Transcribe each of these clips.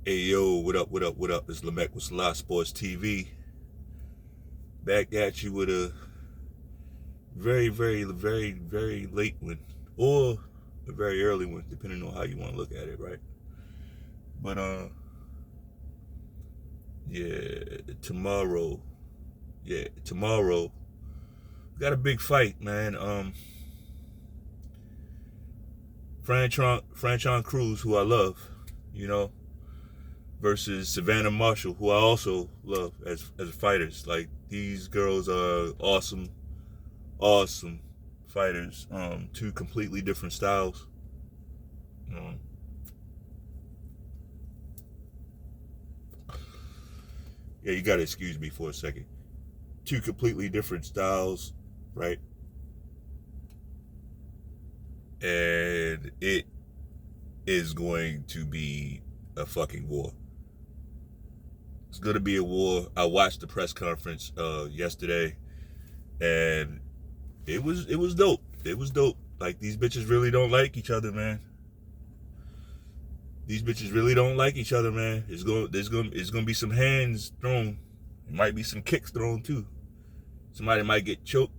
Hey yo, what up, what up, what up? It's Lamech with Salah Sports TV. Back at you with a very late one. Or a very early one, depending on how you want to look at it, right? But yeah, tomorrow. Yeah, tomorrow. Got a big fight, man. Franchon Crews, who I love, you know, versus Savannah Marshall, who I also love as fighters. Like, these girls are awesome fighters. Two completely different styles. Um, yeah, you gotta excuse me for a second. Two completely different styles, right? And it is going to be a fucking war. It's gonna be a war. I watched the press conference yesterday, and it was dope. It was dope. Like, these bitches really don't like each other, man. These bitches really don't like each other, man. It's gonna be some hands thrown. It might be some kicks thrown too. Somebody might get choked,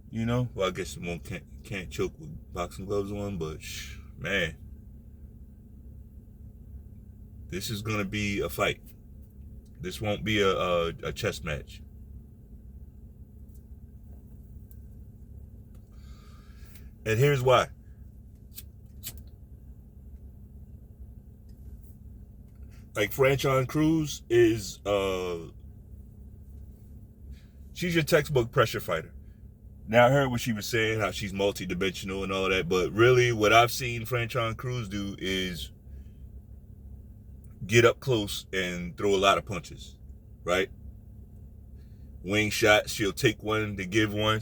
you know. Well, I guess someone can't choke with boxing gloves on, but man, this is gonna be a fight. This won't be a chess match. And here's why. Like, Franchon Crews is she's your textbook pressure fighter. Now, I heard what she was saying, how she's multi-dimensional and all that, but really what I've seen Franchon Crews do is get up close and throw a lot of punches, right? Wing shots, she'll take one to give one.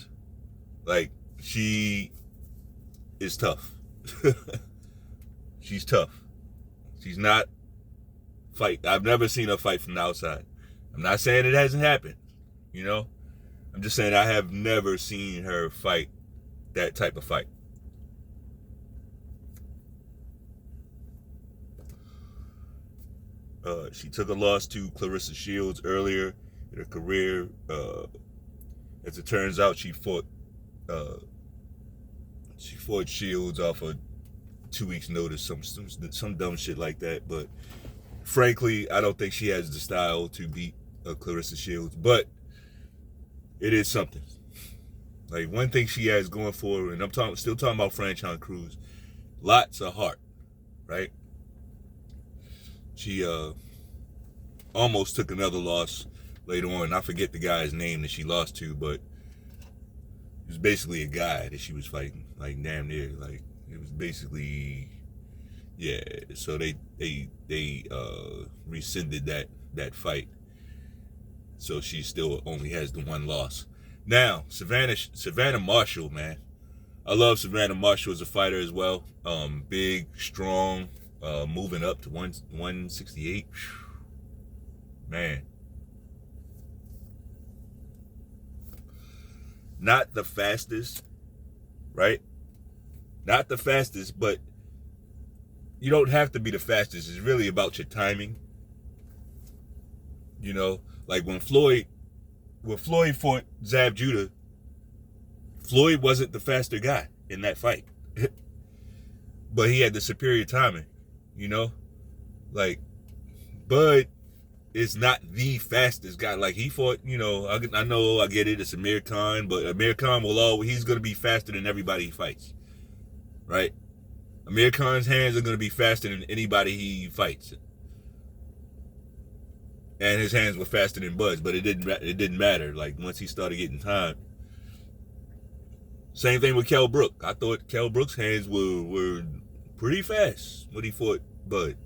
Like, she is tough. She's tough. She's not fight. I've never seen her fight from the outside. I'm not saying it hasn't happened, you know? I'm just saying I have never seen her fight that type of fight. She took a loss to Clarissa Shields earlier in her career. As it turns out, she fought Shields off of 2 weeks' notice, some dumb shit like that. But frankly, I don't think she has the style to beat Clarissa Shields. But it is something. Like, one thing she has going for her, and I'm still talking about Franchon Crews, lots of heart, right? She almost took another loss later on. I forget the guy's name that she lost to, but it was basically a guy that she was fighting, like, damn near. Like, it was basically, yeah. So they rescinded that fight. So she still only has the one loss. Now, Savannah Marshall, man. I love Savannah Marshall as a fighter as well. Big, strong, moving up to 168. Man. Not the fastest, right? Not the fastest, but you don't have to be the fastest. It's really about your timing. You know, like when Floyd fought Zab Judah, Floyd wasn't the faster guy in that fight. But he had the superior timing, you know? Like, Bud is not the fastest guy. Like, he fought, you know, I know, I get it, it's Amir Khan, but Amir Khan he's going to be faster than everybody he fights, right? Amir Khan's hands are going to be faster than anybody he fights. And his hands were faster than Bud's, but it didn't matter. Like, once he started getting time. Same thing with Kell Brook. I thought Kell Brook's hands were pretty fast when he fought Bud.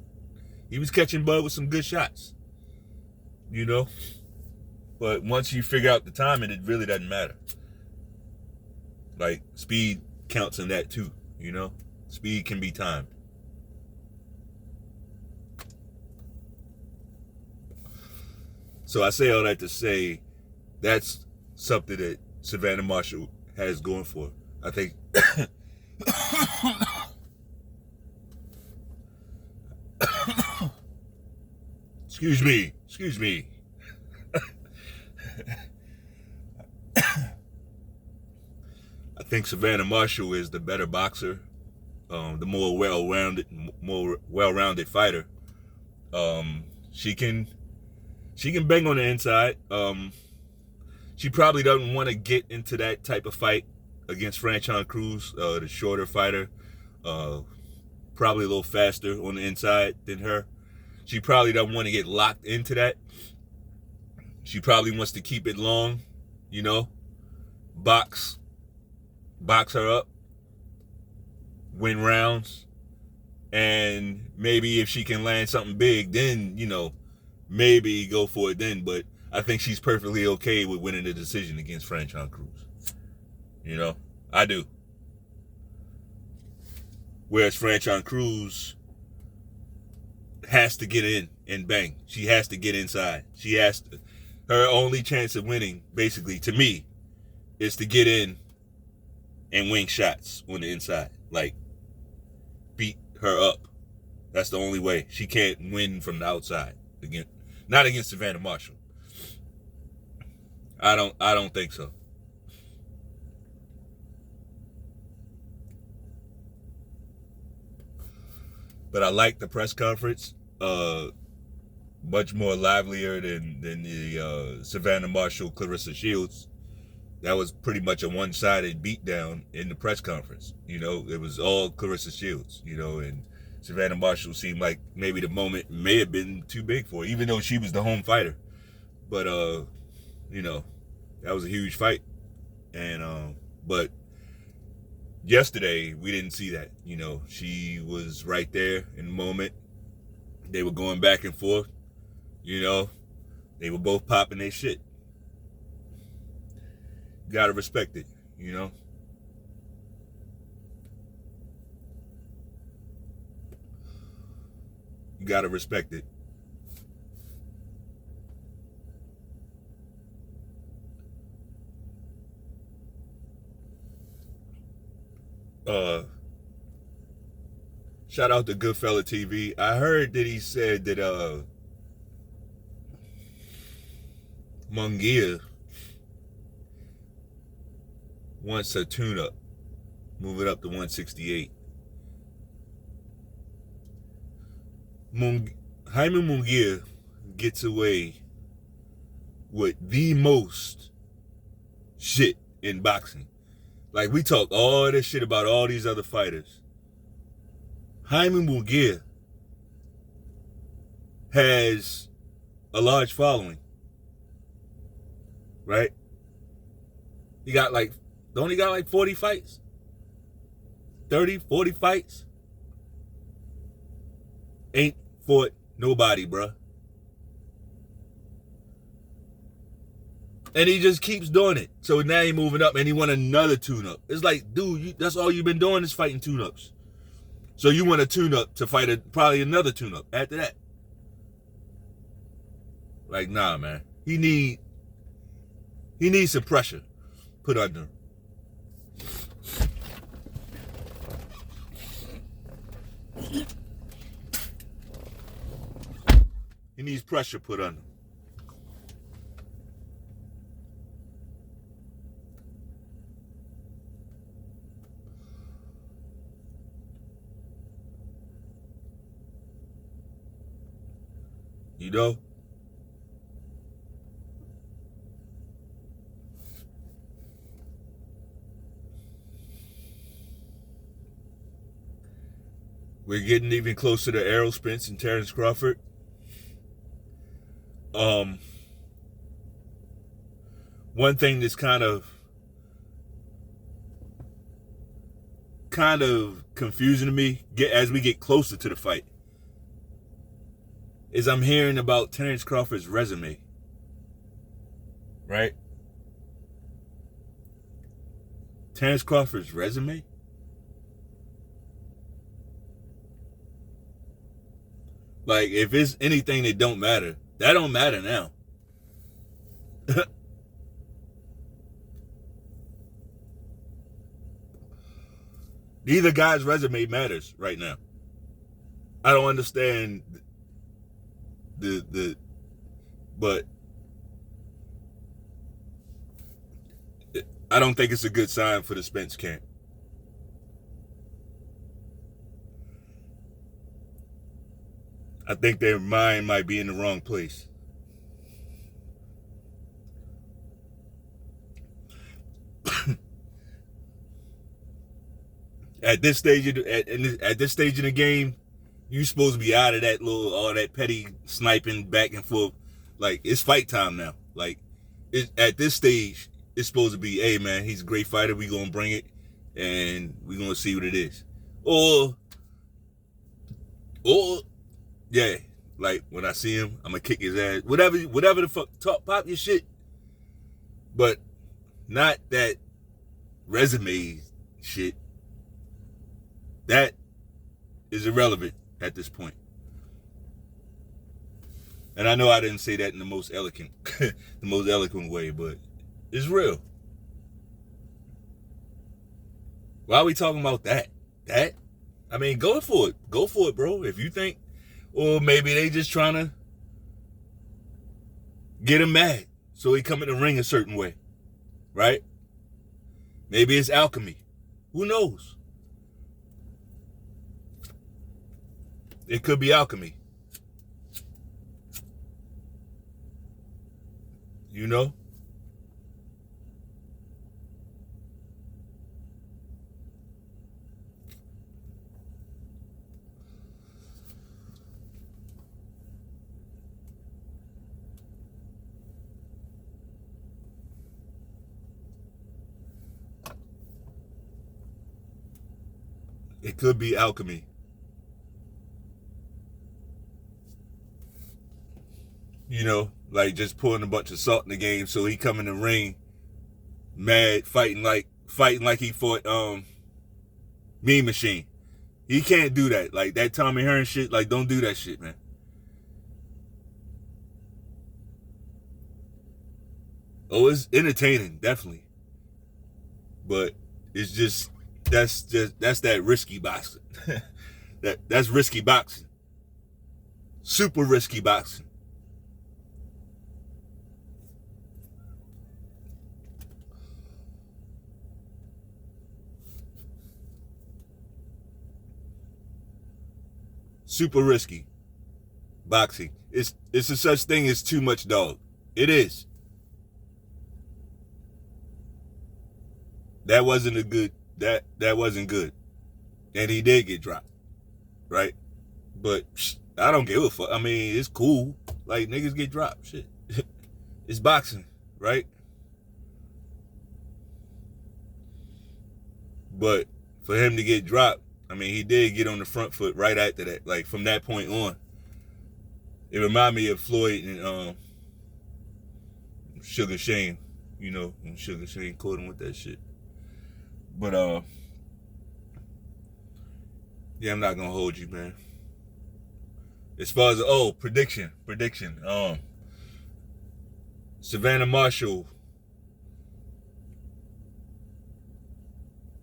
He was catching Bud with some good shots, you know? But once you figure out the timing, it really doesn't matter. Like, speed counts in that too, you know? Speed can be timed. So I say all that to say that's something that Savannah Marshall has going for her. I think Excuse me. Excuse me. I think Savannah Marshall is the better boxer, the more well-rounded fighter. She can bang on the inside. She probably doesn't want to get into that type of fight against Franchon Crews, the shorter fighter, probably a little faster on the inside than her. She probably doesn't want to get locked into that. She probably wants to keep it long, box her up, win rounds, and maybe if she can land something big, then, maybe go for it then. But I think she's perfectly okay with winning the decision against Franchon Crews. I do. Whereas Franchon Crews has to get in and bang. She has to get inside. Her only chance of winning, basically, to me, is to get in and wing shots on the inside. Like, beat her up. That's the only way. She can't win from the outside. Again, not against Savannah Marshall. I don't think so. But I like the press conference. Much more livelier than the Savannah Marshall Clarissa Shields. That was pretty much a one-sided beatdown in the press conference. It was all Clarissa Shields, and Savannah Marshall seemed like maybe the moment may have been too big for her, even though she was the home fighter. But, that was a huge fight. And, but yesterday, we didn't see that. She was right there in the moment. They were going back and forth. They were both popping their shit. Gotta respect it, You gotta respect it. Shout out to Goodfella TV. I heard that he said that Munguia wants a tune-up, move it up to 168. Jaime Munguia gets away with the most shit in boxing. Like, we talk all this shit about all these other fighters. Jaime Munguia has a large following, right? He only got like 40 fights, 30, 40 fights. Ain't fought nobody, bruh. And he just keeps doing it. So now he's moving up and he want another tune-up. It's like, dude, that's all you've been doing is fighting tune-ups. So you want a tune-up to fight probably another tune-up after that. Like, nah, man. He needs some pressure put under him. He needs pressure put on him. We're getting even closer to Errol, Spence, and Terrence Crawford. One thing that's kind of confusing to me as we get closer to the fight is I'm hearing about Terrence Crawford's resume, right? Terrence Crawford's resume? Like, if it's anything that don't matter, that don't matter now. Neither guy's resume matters right now. I don't understand but I don't think it's a good sign for the Spence camp. I think their mind might be in the wrong place. At this stage of the game, you supposed to be out of that all that petty sniping back and forth. Like, it's fight time now. Like, at this stage, it's supposed to be, hey man, he's a great fighter. We gonna bring it, and we gonna see what it is. Or yeah, like when I see him, I'm gonna kick his ass. Whatever the fuck, pop your shit. But not that resume shit. That is irrelevant at this point. And I know I didn't say that in the most eloquent way, but it's real. Why are we talking about that? I mean, go for it, bro. If you think, or maybe they just trying to get him mad so he come in the ring a certain way, right? Maybe it's alchemy. Who knows? It could be alchemy. You know? It could be alchemy. You know, like just pouring a bunch of salt in the game so he come in the ring mad, fighting like he fought Mean Machine. He can't do that. Like that Tommy Hearn shit, like don't do that shit, man. Oh, it's entertaining, definitely. But it's just that's that risky boxing. that's risky boxing. Super risky boxing. Super risky boxing. It's a such thing as too much dog. It is. That wasn't a good. That wasn't good, and he did get dropped, right? But I don't give a fuck. I mean, it's cool. Like niggas get dropped. Shit, it's boxing, right? But for him to get dropped, I mean, he did get on the front foot right after that. Like from that point on, it reminded me of Floyd and Sugar Shane. You know, when Sugar Shane caught him with that shit. But yeah, I'm not gonna hold you, man. As far as prediction. Savannah Marshall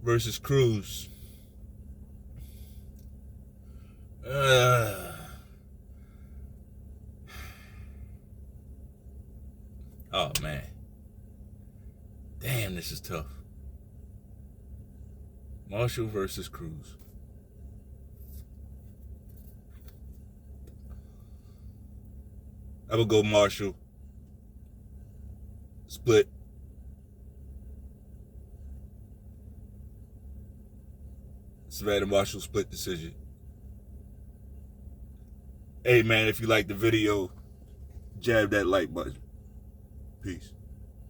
versus Crews. Oh man, damn, this is tough. Marshall versus Crews. I would go Marshall. Split. Savannah Marshall split decision. Hey man, if you like the video, jab that like button. Peace.